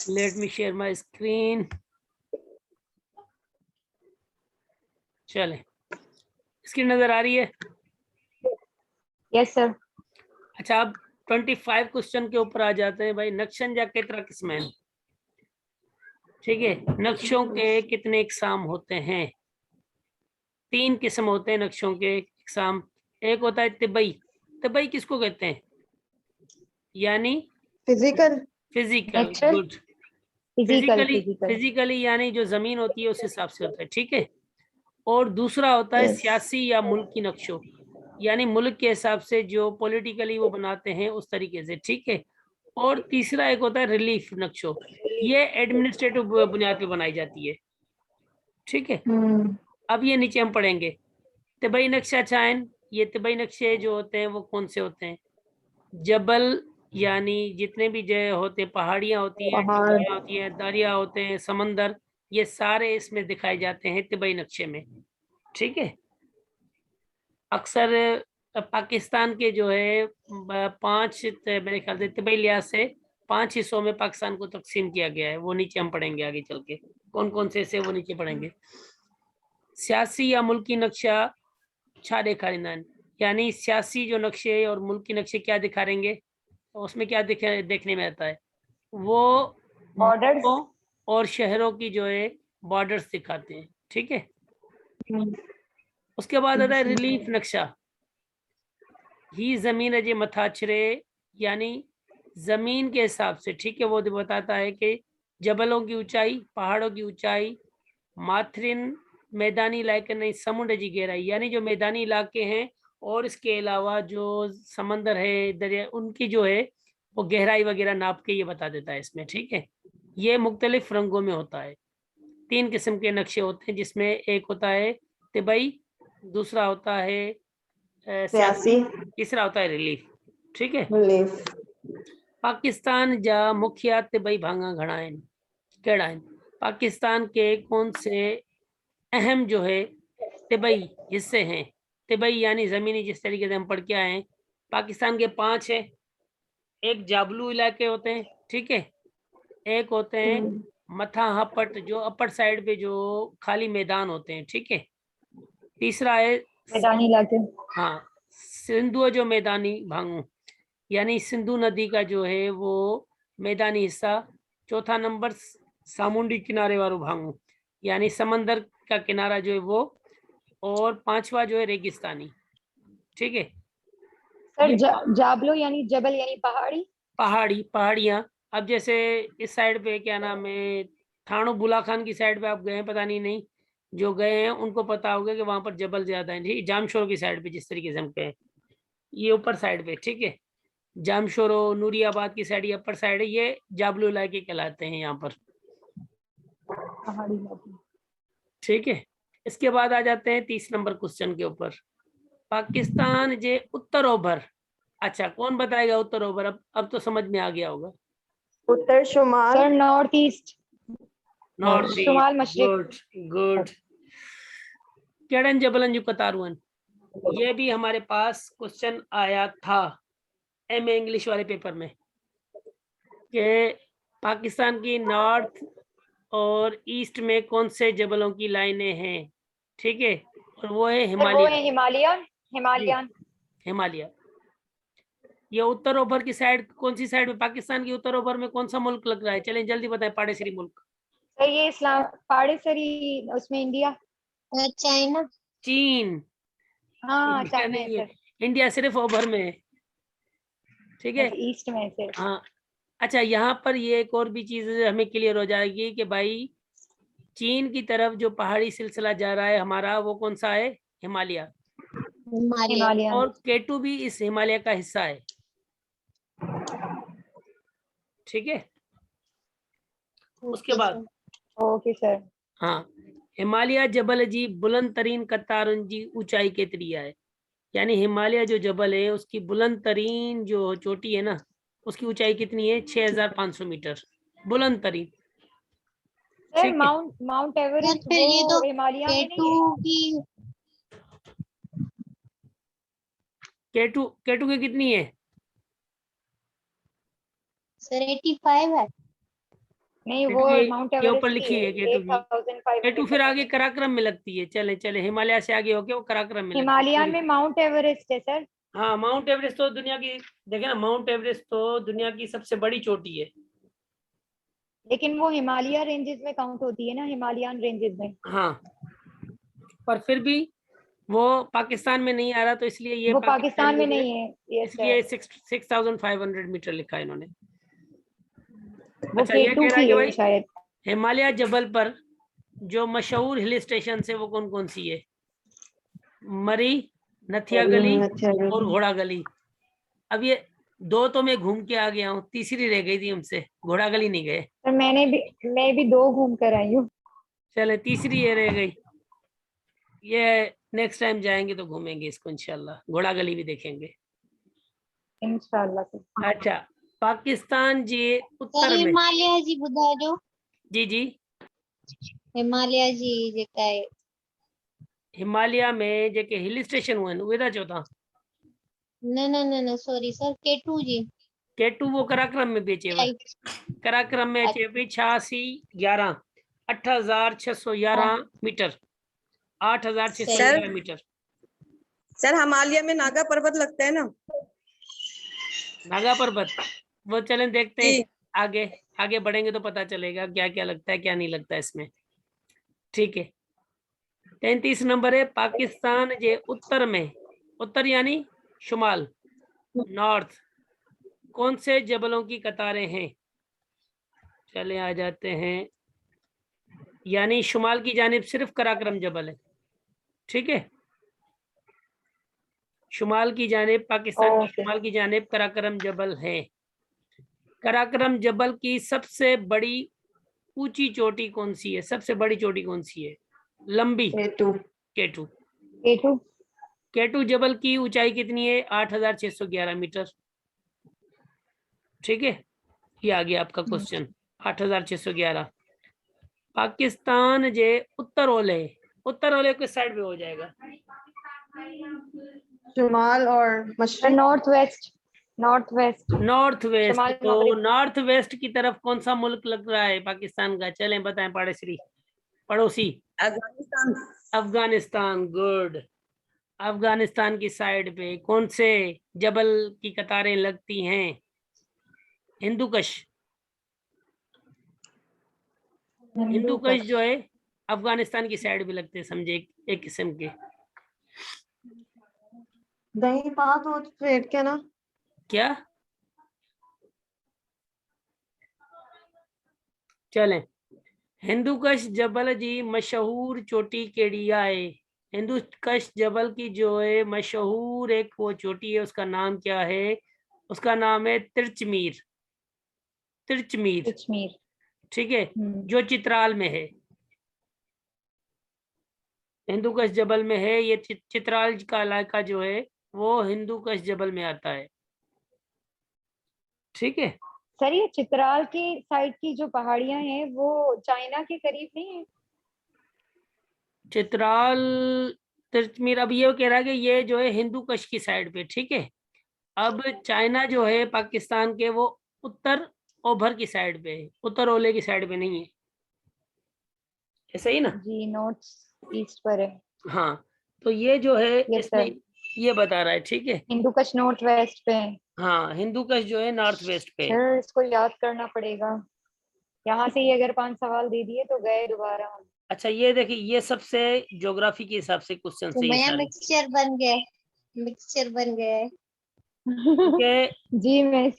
Let me share my screen. चले, screen नजर आ रही है? Yes sir. अच्छा, अब 25 क्वेश्चन के ऊपर आ जाते हैं भाई। नक्शन जा केतरा किस्म है? ठीक है, नक्शों के कितने इकसाम होते हैं? 3 किस्म होते हैं नक्शों के इकसाम। एक होता है तिबई। तिबई किसको कहते हैं? यानी physical. Physical. Natural. Good. Physical. Physically यानी जो जमीन होती है उस हिसाब से होता है, ठीक है। और दूसरा होता है Yes. सियासी या मुल्की नक्शों, यानी मुल्क के हिसाब से जो पॉलिटिकली वो बनाते हैं उस तरीके से, ठीक है। और तीसरा एक होता है रिलीफ नक्शों, ये एडमिनिस्ट्रेटिव बुनियाद पे बनाई जाती है, ठीक है। अब ये नीचे हम पढ़ेंगे तिबई नक्शा चाइन। ये तिबई नक्शे जो होते हैं वो कौन से होते हैं? जबल यानी जितने भी जगह होते हैं, पहाड़ियाँ होती हैं, पहाड़। टिब्बियाँ होती हैं, दरिया होते हैं, समंदर, ये सारे इसमें दिखाए जाते हैं तिबई नक्शे में, ठीक है। अक्सर पाकिस्तान के जो है 5 मेरे ख्याल से तिबई लिहाज से 5 हिस्सों में पाकिस्तान को तकसीम किया गया है। वो नीचे हम पढ़ेंगे आगे चल के कौन कौन से हिस्से वो नीचे पढ़ेंगे। सियासी या मुल्की नक्शा छा दिखारींदा आहिनि, यानी सियासी जो नक्शे और मुल्की नक्शे क्या दिखाएंगे, उसमें क्या देखने में आता है? वो बॉर्डर्स। मुल्कों और शहरों की जो है बॉर्डर्स दिखाते हैं, ठीक है। उसके बाद आता है रिलीफ नक्शा। ही जमीन जे मथाछरे, यानी जमीन के हिसाब से, ठीक है, वो बताता है कि जबलों की ऊंचाई, पहाड़ों की ऊंचाई, माथरिन मैदानी इलाके नहीं, समुद्र की गहराई, यानी जो मैदानी इलाके हैं और इसके अलावा जो समंदर है, दरिया, उनकी जो है वो गहराई वगैरह नाप के ये बता देता है इसमें, ठीक है। ये मुख्तलिफ रंगों में होता है। 3 किस्म के नक्शे होते हैं, जिसमें एक होता है तिबई, दूसरा होता है सियासी, सियासी। तीसरा होता है रिलीफ, ठीक है। रिलीफ। पाकिस्तान जा मुखिया तिबई भांगा घड़ा आहिनि, कहिड़ा आहिनि? पाकिस्तान के कौन से अहम जो है तिबई हिस्से हैं? तिबई यानी जमीनी, जिस तरीके से हम पढ़ के आए हैं, पाकिस्तान के 5 है। एक जाबलू इलाके होते हैं, ठीक है। एक होते हैं मथा हपट, जो अपर साइड पे जो खाली मैदान होते हैं, ठीक है। तीसरा है मैदानी इलाके। हाँ, सिंधु जो मैदानी भांगू, यानी सिंधु नदी का जो है वो मैदानी हिस्सा। चौथा नंबर सामुंडी किनारे वालों भांगू, यानी समंदर का किनारा जो है वो। और 5वां जो है रेगिस्तानी, ठीक है। सर ये जाबलो यानी जबल यानी पहाड़ी। पहाड़ियाँ। अब जैसे इस साइड पे क्या नाम है, थानो बुला खान की साइड पे आप गए हैं, पता नहीं जो गए हैं उनको पता होगा कि वहां पर जबल ज्यादा है, ठीक, जामशोर की साइड पे जिस तरीके से हम कहें, ये ऊपर साइड पे, ठीक है। जामशोरो नूरियाबाद की साइड, ये अपर साइड है, ये जाबलू इलाके कहलाते हैं यहाँ पर, पहाड़ी इलाके। ठीक है। इसके बाद आ जाते हैं 30 नंबर क्वेश्चन के ऊपर। पाकिस्तान जे उत्तर ओभर, अच्छा कौन बताएगा उत्तर ओभर? अब तो समझ में आ गया होगा। उत्तर शुमाल। Sir north east. नॉर्थ शुमाल ईस्ट, मशरिक। Good good. केड़न जबलन जो कतारुअन, ये भी हमारे पास क्वेश्चन आया था एमए इंग्लिश वाले पेपर में, कि पाकिस्तान की नॉर्थ और ईस्ट में कौन से जबलों की लाइनें हैं, ठीक है। और वो है सर वो है हिमालय। हिमालयन। हिमालयन। हिमालय। ये उत्तर ओभर की साइड, कौन सी साइड में? पाकिस्तान की उत्तर ओभर में कौन सा मुल्क लग रहा है? चलें जल्दी बताएं, पड़ोसी मुल्क। सर ये इस्लाम पहाड़ी उसमें इंडिया। चाइना। चीन। हाँ इंडिया चाइना है नहीं है, सर। इंडिया सिर्फ ओभर में है, ठीक है। ईस्ट में है सर। हाँ, अच्छा यहाँ पर ये एक और भी चीज हमें क्लियर हो जाएगी कि भाई चीन की तरफ जो पहाड़ी सिलसिला जा रहा है हमारा, वो कौन सा है? हिमालय। हिमालयन। और केटू भी इस हिमालय का हिस्सा है, ठीक है। उसके बाद ओके सर। हाँ, हिमालय जबल जी बुलंद तरीन कतारुन जी ऊंचाई केतरी है, यानी हिमालय जो जबल है उसकी बुलंद तरीन जो चोटी है ना, उसकी ऊंचाई कितनी है? 6500 मीटर बुलंद तरीन, सर ठीक है। माउंट एवरेस्ट फिर ये तो वो हिमालय में नहीं केटू है। की केटू की कितनी है? सर 85 है। नहीं, वो K2 माउंट ये ऊपर एवरेस्ट लिखी है की K2 की। 8500 K2 फिर आगे कराक्रम में लगती है। चले चले हिमालय से आगे होके वो कराक्रम में लगती है। हिमालयन में माउंट एवरेस्ट है सर। हाँ, माउंट एवरेस्ट तो दुनिया की, देखे ना, माउंट एवरेस्ट तो दुनिया की सबसे बड़ी चोटी है। लेकिन वो हिमालय रेंजेस में काउंट होती है ना, हिमालयन रेंजेस में। हाँ, पर फिर भी वो पाकिस्तान में नहीं आ रहा, तो इसलिए ये वो पाकिस्तान पाकिस्तान में में जो है, नहीं है। यस इसलिए सर, 6500 मीटर लिखा है इन्होंने। वो अच्छा, ये K2 कह रहा है की कि है भाई शायद। हिमालय जबल पर जो मशहूर हिल स्टेशन है वो कौन कौन सी है? मरी, नथिया गली और घोड़ा गली। अब ये दो तो मैं घूम के आ गया हूँ, तीसरी रह गई थी हमसे, घोड़ा गली नहीं गए। सर मैं भी 2 घूम कर आई हूँ। चले, तीसरी ये रह गई। ये नेक्स्ट टाइम जाएंगे तो घूमेंगे इसको इंशाल्लाह, घोड़ा गली भी देखेंगे। इंशाल्लाह सर। अच्छा, पाकिस्तान जे सर उत्तर में, हिमालय जी ॿुधाइजो। जी जी, हिमालय जी जेका आहे हिमालय में जेके हिल स्टेशन हुआ उहे था चो तव्हां? न न न न सॉरी सर K2 जी। K2 वो कराक्रम में भी अचेव, कराक्रम में अचे पई 8611 8611 मीटर, 8611 मीटर। सर हिमालय में नागा पर्वत लगता है ना? नागा पर्वत, वो चलें देखते हैं, जी। आगे आगे बढ़ेंगे तो पता चलेगा क्या क्या लगता है क्या नहीं लगता है इसमें। ठीक है, 33 नंबर है, पाकिस्तान जे उत्तर में, उत्तर यानी शुमाल, नॉर्थ, कौन से जबलों की कतारें हैं? चले आ जाते हैं, यानी शुमाल की जानिब सिर्फ कराक्रम जबल है। ठीक है, शुमाल की जानिब, पाकिस्तान की ओके। शुमाल की जानिब कराक्रम जबल है। कराक्रम जबल की सबसे बड़ी ऊंची चोटी कौन सी है? सबसे बड़ी चोटी कौन सी है लंबी? K2। K2। K2। K2 जबल की ऊंचाई कितनी है? 8611 मीटर। ठीक है, ये आ गया आपका क्वेश्चन, 8611। पाकिस्तान जे उत्तर ओले, उत्तर ओले किस साइड पे हो जाएगा? शुमाल और सर मशरिक। North west. North west. North west. शुमाल तो मगरिब। नॉर्थ वेस्ट की तरफ कौन सा मुल्क लग रहा है पाकिस्तान का? चलें बताएं, पड़ोसी पड़ोसी। अफगानिस्तान। अफगानिस्तान, गुड। अफगानिस्तान की साइड पे कौन से जबल की कतारें लगती हैं? हिंदुकश। हिंदुकश जो है अफगानिस्तान की साइड पे लगते हैं, समझे, एक किस्म के। दही पात हो फेट के ना। क्या? चलें, हिंदुकश जबल जी मशहूर चोटी केड़ी आहे? हिंदुकश जबल की जो है मशहूर एक वो चोटी है, उसका नाम क्या है? उसका नाम है तिरचमीर। तिरचमीर, कश्मीर। ठीक है, जो चित्राल में है। हिंदुकश जबल में है ये, चित्राल का इलाका जो है वो हिंदुकश जबल में आता है। ठीक है, सर ये चित्राल की साइड की जो पहाड़ियां हैं वो चाइना के करीब नहीं है? चित्राल, तिरचमीर, अब ये कह रहा है कि ये जो है हिंदुकश की साइड पे। ठीक है, अब चाइना जो है पाकिस्तान के वो उत्तर ओभर की साइड पे है, उत्तर ओले की साइड पे नहीं है, ऐसा ही ना? जी, नॉर्थ ईस्ट पर है। हाँ, तो ये जो है यस इसमें सर। ये बता रहा है। ठीक है, हिंदुकश नॉर्थ वेस्ट पे है। हाँ, हिंदुकश जो है नॉर्थ वेस्ट पे है। सर इसको याद करना पड़ेगा। यहाँ से ही अगर 5 सवाल दे दिए तो गए दोबारा हम। अच्छा, ये देखिए, ये सबसे ज्योग्राफी के हिसाब से क्वेश्चन तो से ये भैया सारे, मिक्सचर बन गए, मिक्सचर बन गए। क्योंकि जी मैं।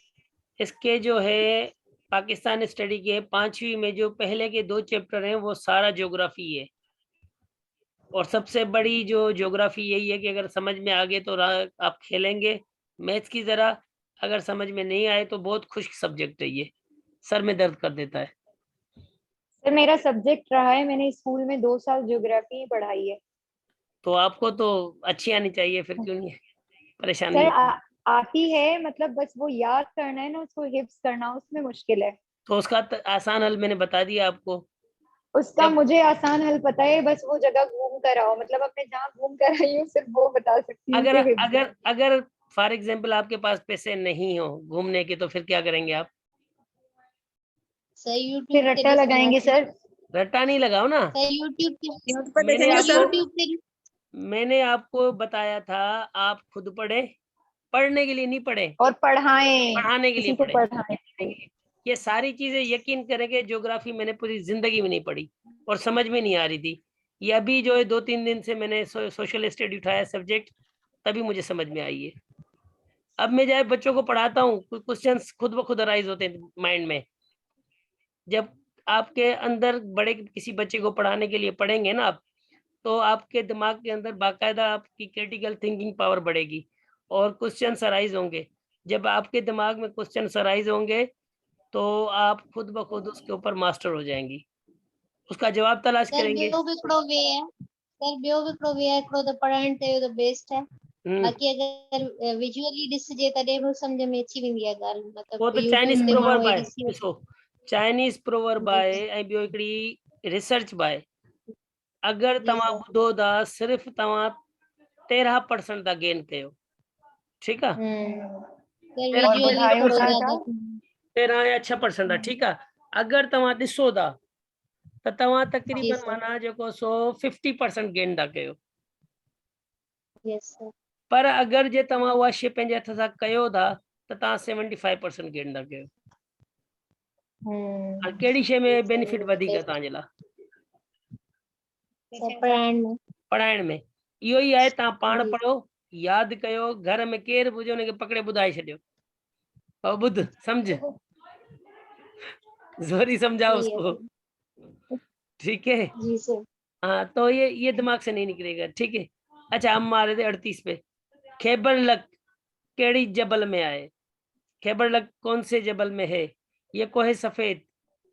इसके जो है पाकिस्तान स्टडी के 5वीं में जो पहले के 2 चैप्टर हैं वो सारा ज्योग्राफी है। और सबसे बड़ी जो ज्योग्राफी यही है कि अगर समझ में आ गए तो आप खेलेंगे मैथ्स की तरह, अगर समझ में नहीं आए तो बहुत खुश्क सब्जेक्ट है ये, सर में दर्द कर देता है। सर मेरा सब्जेक्ट रहा है, मैंने स्कूल में 2 साल ज्योग्राफी ही पढ़ाई है। तो आपको तो अच्छी आनी चाहिए, फिर क्यों नहीं परेशानी सर होती? आती है, मतलब बस वो याद करना है ना, उसको हिफ्स करना उसमें मुश्किल है। तो उसका आसान हल मैंने बता दिया आपको। उसका जब मुझे आसान हल पता है, बस वो जगह घूम कर आओ, मतलब अपने जहाँ घूम कर आई हूँ सिर्फ वो बता सकती हूँ अगर कि हिफ्स है। अगर अगर फॉर एग्जाम्पल आपके पास पैसे नहीं हो घूमने के, तो फिर क्या करेंगे आप? सर यूट्यूब फिर रट्टा लगाएंगे सर। रट्टा नहीं लगाओ ना, सर यूट्यूब यूट्यूब पर मैंने देखेंगे सर। यूट्यूब पे मैंने आपको बताया था आप खुद पढ़े, पढ़ने के लिए नहीं पढ़े, और पढ़ाएं, पढ़ाने के लिए किसी को पढ़े। पढ़ाएं। ये सारी चीजें यकीन करेंगे, ज्योग्राफी मैंने पूरी जिंदगी में नहीं पढ़ी और समझ में नहीं आ रही थी। ये अभी जो है 2-3 दिन से मैंने सोशल स्टडी उठाया सब्जेक्ट, तभी मुझे समझ में आई है। अब मैं जाए बच्चों को पढ़ाता हूँ, क्वेश्चंस खुद ब खुद अराइज होते हैं माइंड में। जब आपके अंदर बड़े किसी बच्चे को पढ़ाने के लिए पढ़ेंगे ना आप, तो आपके दिमाग के अंदर बाकायदा आपकी क्रिटिकल थिंकिंग पावर बढ़ेगी और क्वेश्चंस अराइज होंगे। जब आपके दिमाग में क्वेश्चंस अराइज होंगे तो आप खुद ब खुद उसके ऊपर मास्टर हो जाएंगी, उसका जवाब तलाश सर करेंगे। ॿियो बि हिकिड़ो वे आहे, सर ॿियो बि हिकिड़ो वे आहे, हिकिड़ो त पढ़ाइण ते त बेस्ट आहे, बाक़ी अगरि विजुअली ॾिसजे तॾहिं बि सम्झ में अची वेंदी आहे ॻाल्हि, वो मतिलबु तो चाइनीज यूट्यूब ते माण्हू प्रोवर्ब आहे, ॾिसी ॾिसो चाइनीज प्रोवर्ब जी, आहे ऐं ॿियो हिकिड़ी रिसर्च बि आहे। अगरि जी तव्हां सर। ॿुधो था सिर्फ़ु तव्हां 13% था गेन कयो, ठीकु आहे, सर और विजुअली ॿुधायो थोरो छा ज्यादा था? 13 या 6% आहे, ठीकु आहे। अगरि तव्हां ॾिसो था त तव्हां जी तक़रीबन सर, माना जेको सो 50% गेन था कयो। Yes sir. पर अगरि जे तव्हां उहा शइ पंहिंजे हथ सां कयो था त तव्हां 75% गेन था कयो। और कहिड़ी शइ में बेनिफिट वधीक आहे तव्हांजे लाइ? सर पढ़ाइण में। पढ़ाइण में। इहो ई आहे, तव्हां पाण जी पढ़ो, यादि कयो, घर में केर बि हुजे हुनखे पकड़े ॿुधाए छॾियो, और ॿुध सम्झ, ज़ोरी समझाओ सही है उसको, सर। ठीक है। जी सर। हाँ तो ये दिमाग से नहीं निकलेगा, ठीक है। अच्छा हम मारे थे 38 पे। खैबर लक केड़ी जबल में आए? खैबर लक कौन से जबल में है? ये कोहे सफेद,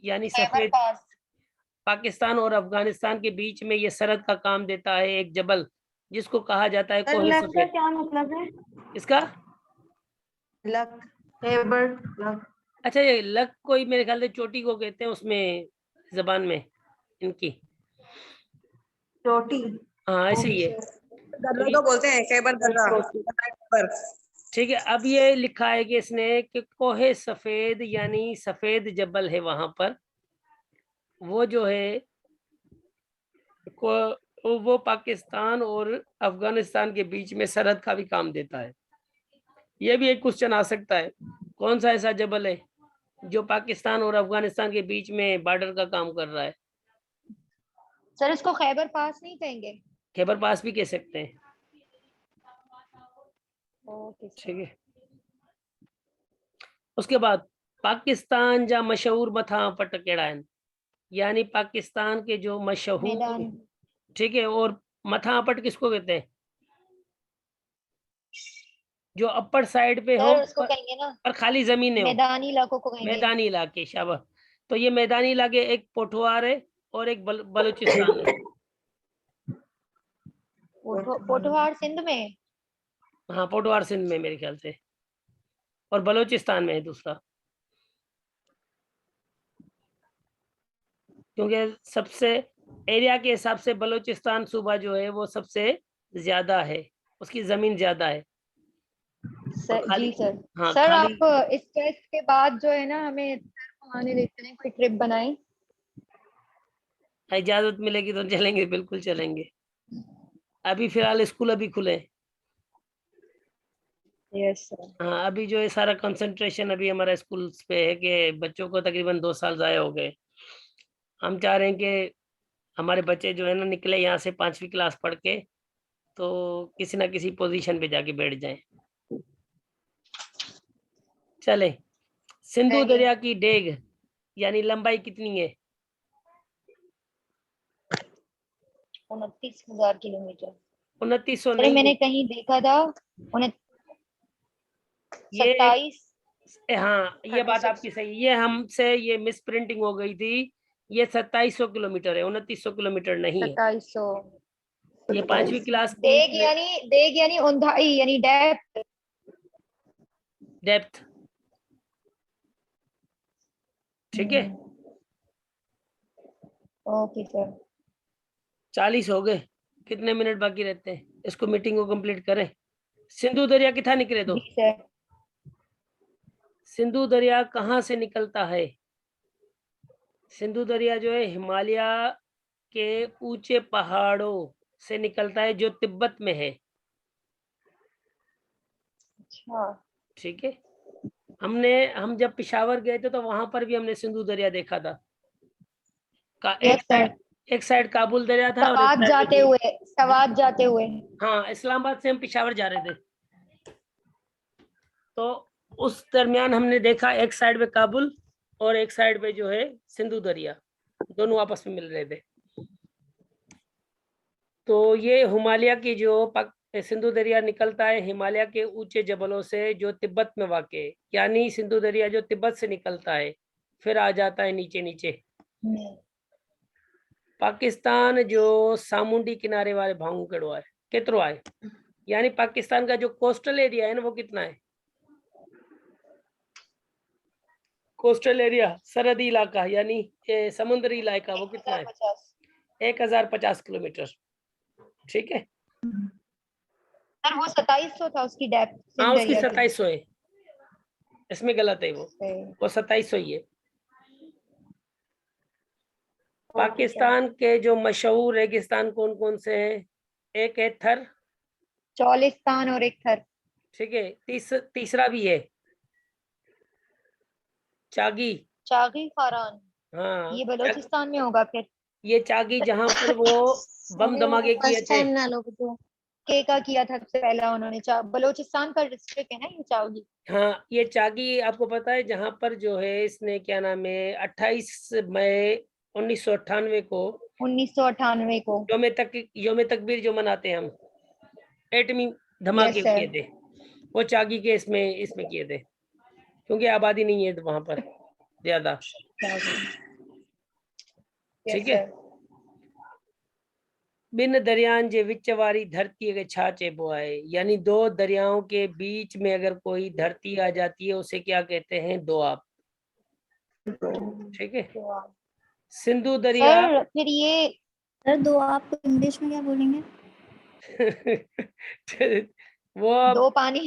यानी खैबर सफेद पास। पाकिस्तान और अफगानिस्तान के बीच में ये सरहद का काम देता है एक जबल, जिसको कहा जाता है सर कोहे लक का सफेद। क्या मतलब है? इसका लक, खैबर लक। अच्छा, ये लक कोई मेरे ख्याल से चोटी को कहते हैं उसमें, जबान में इनकी। चोटी। हाँ ऐसे ही है। दर्रा तो को बोलते हैं खैबर दर्रा। खैबर। ठीक है, अब ये लिखा है कि इसने कि कोहे सफेद यानी सफेद जबल है वहां पर, वो जो है वो पाकिस्तान और अफगानिस्तान के बीच में सरहद का भी काम देता है। ये भी एक क्वेश्चन आ सकता है, कौन सा ऐसा जबल है जो पाकिस्तान और अफगानिस्तान के बीच में बॉर्डर का काम कर रहा है? सर इसको खैबर पास नहीं कहेंगे? खैबर पास भी कह सकते हैं, ओके सर। ठीक है। उसके बाद पाकिस्तान जा मशहूर मथा पट कहिड़ा आहिनि, यानी पाकिस्तान के जो मशहूर, मैदान। ठीक है। और मथा पट किसको कहते हैं? जो अपर साइड पे हो सर उसको कहेंगे ना, पर खाली जमीनें हो, मैदानी इलाकों को कहेंगे। मैदानी इलाके, शाबाश। तो ये मैदानी इलाके एक पोठवार है और एक बलूचिस्तान है। पोठवार सिंध में। हाँ पोठवार सिंध में मेरे ख्याल से, और बलूचिस्तान में है दूसरा, क्योंकि सबसे एरिया के हिसाब से बलूचिस्तान सूबा जो है वो सबसे ज्यादा है, उसकी जमीन ज्यादा है। और खाली, जी सर। हाँ सर खाली, आप इस टेस्ट के बाद जो है ना हमें घुमाने ले चलें, कोई ट्रिप बनाएं। इजाजत मिलेगी तो चलेंगे, बिल्कुल चलेंगे। अभी फिलहाल स्कूल अभी खुले, यस सर। हाँ अभी जो है सारा कंसंट्रेशन अभी हमारा स्कूल पे है कि बच्चों को तकरीबन 2 साल ज़ाया हो गए। हम चाह रहे हैं कि हमारे बच्चे जो है ना निकले यहाँ से 5वीं क्लास पढ़ के, तो किसी ना किसी पोजीशन पे जाके बैठ जाएं। चले, सिंधु दरिया की डेग यानी लंबाई कितनी है? 29,000 किलोमीटर। 2900 सर नहीं मैंने है कहीं देखा था ये 27। हाँ ये बात 36। आपकी सही, ये हमसे ये मिस प्रिंटिंग हो गई थी। ये 2700 किलोमीटर है, 2900 किलोमीटर नहीं है। 2700। ये 5वीं क्लास की देग यानी ऊंचाई यानी डेप्थ। डेप्थ, ठीक है। Okay sir. 40 हो गए, कितने मिनट बाकी रहते हैं? इसको मीटिंग को कंप्लीट करें। सिंधु दरिया कितना निकले तो? जी सर। सिंधु दरिया कहाँ से निकलता है? सिंधु दरिया जो है हिमालय के ऊंचे पहाड़ों से निकलता है जो तिब्बत में है। अच्छा। ठीक है, हम जब पेशावर गए थे तो वहां पर भी हमने सिंधु दरिया देखा था। Yes sir. एक साइड काबुल दरिया था और एक सवाद जाते हुए। हाँ, इस्लामाबाद से हम पेशावर जा रहे थे, तो उस दरमियान हमने देखा एक साइड पे काबुल और एक साइड पे जो है सिंधु दरिया, दोनों आपस में मिल रहे थे। तो ये हिमालय की जो सिंधु दरिया निकलता है हिमालय के ऊंचे जबलों से जो तिब्बत में वाक़, यानी सिंधु दरिया जो तिब्बत से निकलता है फिर आ जाता है नीचे नीचे। पाकिस्तान जो सामुंडी किनारे वाले भांगू केड़ो है केतरो है, यानी पाकिस्तान का जो कोस्टल एरिया है ना वो कितना है, कोस्टल एरिया सरहदी इलाका यानी समुद्री इलाका वो कितना है, 1050 किलोमीटर। ठीक है सर वो 2700 था उसकी डेप्थ। हाँ, उसकी 2700 है, इसमें गलत है वो 2700 ही है। पाकिस्तान के जो मशहूर रेगिस्तान कौन कौन से हैं, एक है थर, चौलिस्तान और एक थर। ठीक है, तीसरा भी है चागी। चागी खारान, हाँ, ये बलूचिस्तान में होगा फिर। ये चागी जहाँ पर वो बम धमाके किए फर्स्ट थे। टाइम ना लोग जो के का किया था सबसे पहला उन्होंने। बलूचिस्तान का डिस्ट्रिक्ट है ना ये चागी। हाँ, ये चागी आपको पता है जहाँ पर जो है इसने क्या नाम है 28 मई 1998 को 1998 को योम तकबीर जो मनाते हैं हम, एटमी धमाके Yes, sir. किए थे, वो चागी के इसमें किए थे, क्योंकि आबादी नहीं है वहां पर ज्यादा। ठीक है, बिन दरियान जे विच वारी धरती के छा चेबो है, यानी दो दरियाओं के बीच में अगर कोई धरती आ जाती है उसे क्या कहते हैं, दोआब। ठीक है, सिंधु दरिया सर फिर ये सर दो आप इंग्लिश में क्या बोलेंगे? वो अब दो पानी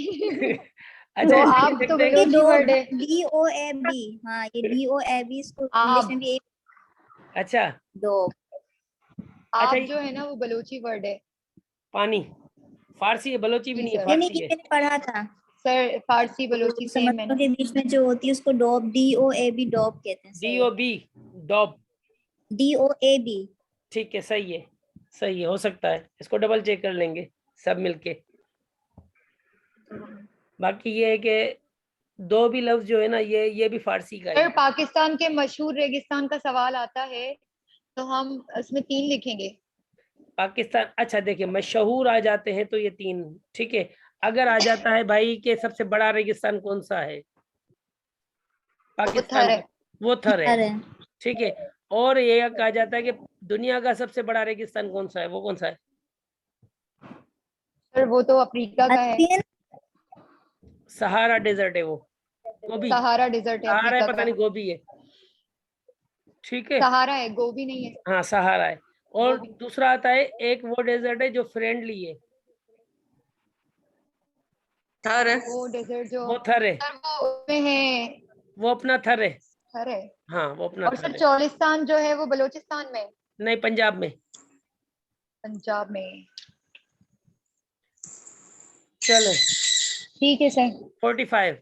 अच्छा दो इसमें आप लिख तो देंगे। ये बलूची वर्ड है। DOAB, हाँ ये DOAB इसको इंग्लिश आप में भी अच्छा दो। आप अच्छा, जो है ना वो बलूची वर्ड है। पानी फारसी है, बलोची भी जी नहीं है, सर। नहीं फारसी ये है। मैंने पढ़ा था। सर फारसी बलूची सेम है समझों ना। के बीच में जो होती है उसको डॉब, DOAB डॉब कहते हैं। DOB डॉब, DOAB। ठीक है, सही है, सही है, हो सकता है, इसको डबल चेक कर लेंगे सब मिलके। बाकी ये है कि दो भी लफ्ज जो है ना ये भी फारसी का सर है। पाकिस्तान के मशहूर रेगिस्तान का सवाल आता है तो हम इसमें 3 लिखेंगे। पाकिस्तान, अच्छा देखिए मशहूर आ जाते हैं तो ये 3, ठीक है। अगर आ जाता है भाई के सबसे बड़ा रेगिस्तान कौन सा है पाकिस्तान है। का, वो थर है, अरे ठीक है। और ये कहा जाता है कि दुनिया का सबसे बड़ा रेगिस्तान कौन सा है, वो कौन सा है, सर वो तो अफ्रीका का है। अफ्रीन। सहारा डेजर्ट है वो, गोभी, सहारा डेजर्ट है सहारा है, अफ्रीका पता का। नहीं गोभी है, ठीक है। सहारा है, गोभी नहीं है। हाँ सहारा है। और गोभी। दूसरा आता है एक वो डेजर्ट है जो फ्रेंडली है, थर है। वो डेजर्ट जो वो थर है, सर वो उसमें है। वो अपना थर है। थर है। हाँ वो अपना और थर सर है। चौलिस्तान जो है वो बलूचिस्तान में। नहीं, पंजाब में। पंजाब में। चले ठीक है सर। 45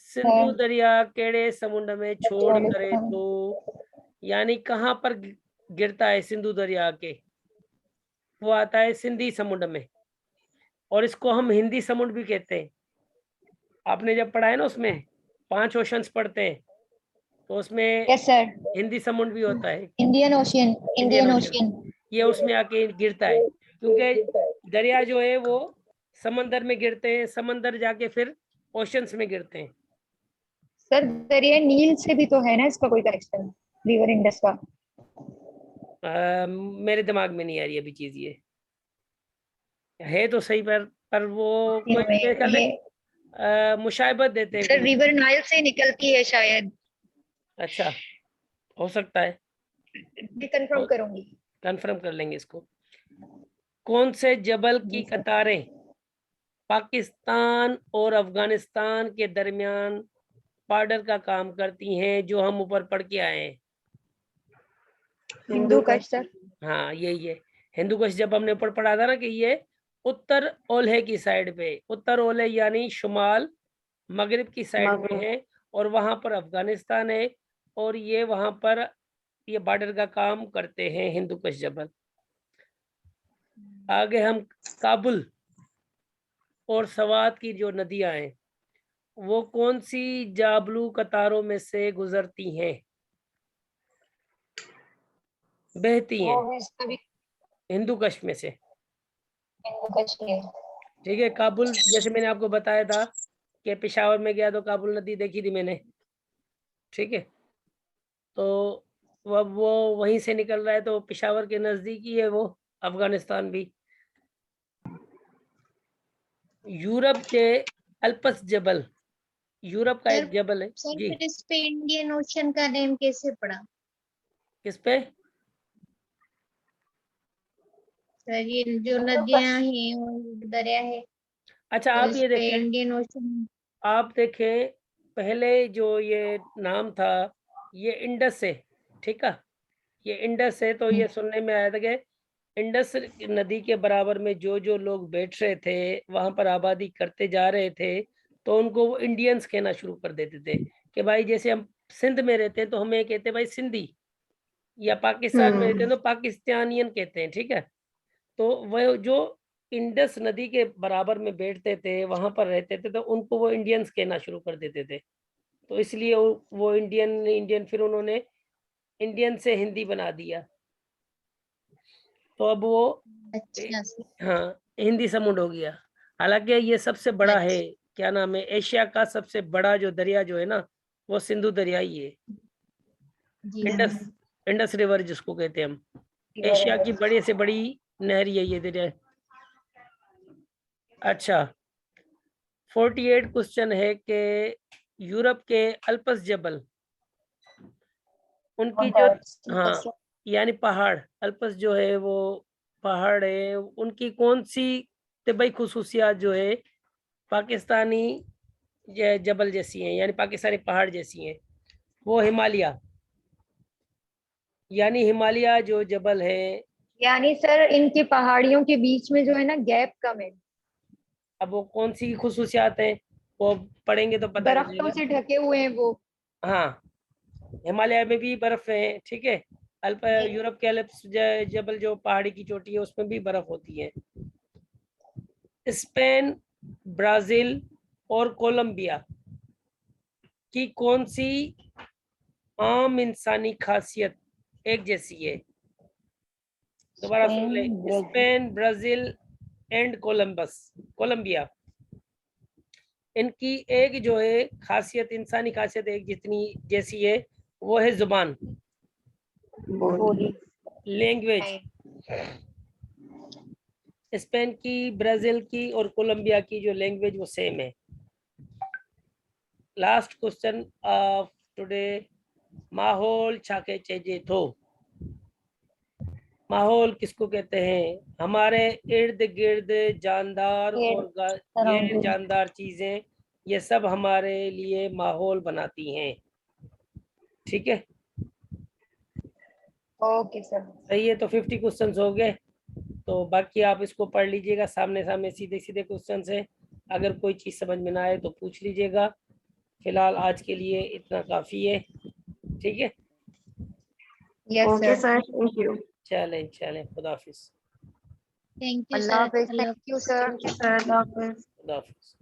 सिंधु दरिया केड़े समुद्र में छोड़ करे तो, यानी कहाँ पर गिरता है सिंधु दरिया के, वो आता है सिंधी समुद्र में, और इसको हम हिंदी समुद्र भी कहते हैं। आपने जब पढ़ा है ना उसमें 5 ओशंस पढ़ते हैं तो उसमें यस सर। हिंदी समुद्र भी होता है, Indian ocean. Indian Indian ocean, ocean. ये उसमें आके गिरता है, क्योंकि दरिया जो है वो समंदर में गिरते हैं, समंदर जाके फिर ओशंस में गिरते हैं। सर दरिया नील से भी तो है ना इसका कोई कनेक्शन, रिवर इंडस का। मेरे दिमाग में नहीं आ रही अभी चीज, ये है तो सही, पर वो कोई मेरे ख्याल में मुशायबत देते हैं सर कोई। रिवर नाइल से निकलती है शायद। अच्छा, हो सकता है, मैं कंफर्म करूंगी। कंफर्म कर लेंगे इसको। कौन से जबल की कतारें पाकिस्तान और अफगानिस्तान के दरमियान बॉर्डर का काम करती हैं, जो हम ऊपर पढ़ के आए हैं। हिंदू कश सर। हाँ यही है हिंदू कुश। जब हमने ऊपर पढ़ा था ना कि ये उत्तर ओल्हे की साइड पे, उत्तर ओल्हे यानी शुमाल मगरिब की साइड पे है, और वहां पर अफगानिस्तान है, और ये वहां पर ये बॉर्डर का काम करते हैं हिंदू कुश जबल। आगे हम काबुल और सवात की जो नदियां हैं वो कौन सी जाबलू कतारों में से गुजरती हैं, बहती हैं वो भी सभी हिंदू कुश में से। हिंदू कश के। ठीक है, काबुल जैसे मैंने आपको बताया था कि पेशावर में गया तो काबुल नदी देखी थी मैंने। ठीक है, तो वो वहीं से निकल रहा है, तो पेशावर के नजदीक ही है वो अफगानिस्तान भी। यूरोप के अल्पस जबल, यूरोप का एक सर जबल है सर जी। फिर इस पे इंडियन ओशन का नेम कैसे पड़ा? किस पे? सर ये जो नदियां हैं और दरिया है, अच्छा तो आप इस ये पे देखें, इंडियन ओशन। आप देखें पहले जो ये नाम था ये इंडस है। ठीक है, ये इंडस है, तो ये सुनने में आया था कि इंडस नदी के बराबर में जो जो लोग बैठ रहे थे वहां पर आबादी करते जा रहे थे, तो उनको वो इंडियंस कहना शुरू कर देते थे कि भाई जैसे हम सिंध में रहते हैं तो हमें कहते हैं भाई सिंधी, या पाकिस्तान में रहते हैं तो पाकिस्तानियन कहते हैं। ठीक है, तो वह जो इंडस नदी के बराबर में बैठते थे वहां पर रहते थे तो उनको वो इंडियंस कहना शुरू कर देते थे। तो इसलिए वो इंडियन इंडियन फिर उन्होंने इंडियन से हिंदी बना दिया, तो अब वो अच्छा सर। हाँ हिंदी समुंड हो गया। हालांकि ये सबसे बड़ा है, अच्छा क्या नाम है, एशिया का सबसे बड़ा जो दरिया जो है ना वो सिंधु दरिया ही है। जी इंडस, इंडस रिवर जिसको कहते हैं हम, एशिया की बड़ी से बड़ी नहर है ये दरिया। अच्छा 48 क्वेश्चन है कि यूरोप के अल्पस जबल, उनकी जो, हाँ यानी पहाड़, अल्पस जो है वो पहाड़ है, उनकी कौन सी तिबई खुसूसियात जो है पाकिस्तानी जबल जैसी हैं, यानी पाकिस्तानी पहाड़ जैसी हैं। वो हिमालय, यानी हिमालय जो जबल है। यानी सर इनकी पहाड़ियों के बीच में जो है ना गैप कम है, अब वो कौन सी खुसूसियात है वो पढ़ेंगे तो पता दरख्तों चलेगा। से ढके हुए हैं वो। हाँ हिमालय में भी बर्फ है। ठीक है, अल्प यूरोप के अल्प्स जबल जो पहाड़ी की चोटी है उसमें भी बर्फ होती है। स्पेन, ब्राजील और कोलंबिया की कौन सी आम इंसानी खासियत एक जैसी है? दोबारा सुन ले, स्पेन, ब्राजील एंड कोलंबिया, इनकी एक जो है खासियत, इंसानी खासियत एक जितनी जैसी है, वो है जुबान, लैंग्वेज। स्पेन की, ब्राजील की और कोलंबिया की जो लैंग्वेज वो सेम है। लास्ट क्वेश्चन ऑफ टुडे, माहौल छाके चेजे थो, माहौल किसको कहते हैं? हमारे इर्द गिर्द जानदार और गैर जानदार चीजें, ये सब हमारे लिए माहौल बनाती हैं। ठीक है, ओके सर। सही है, तो 50 क्वेश्चंस हो गए। तो बाकी आप इसको पढ़ लीजिएगा, सामने सामने सीधे सीधे क्वेश्चन है, अगर कोई चीज समझ में ना आए तो पूछ लीजिएगा। फिलहाल आज के लिए इतना काफी है। ठीक है, यस सर, थैंक यू। चलें चलें, खुदा हाफिज। Thank you Allah sir. हाफिज, अल्लाह थैंक यू सर। खुदा हाफिज।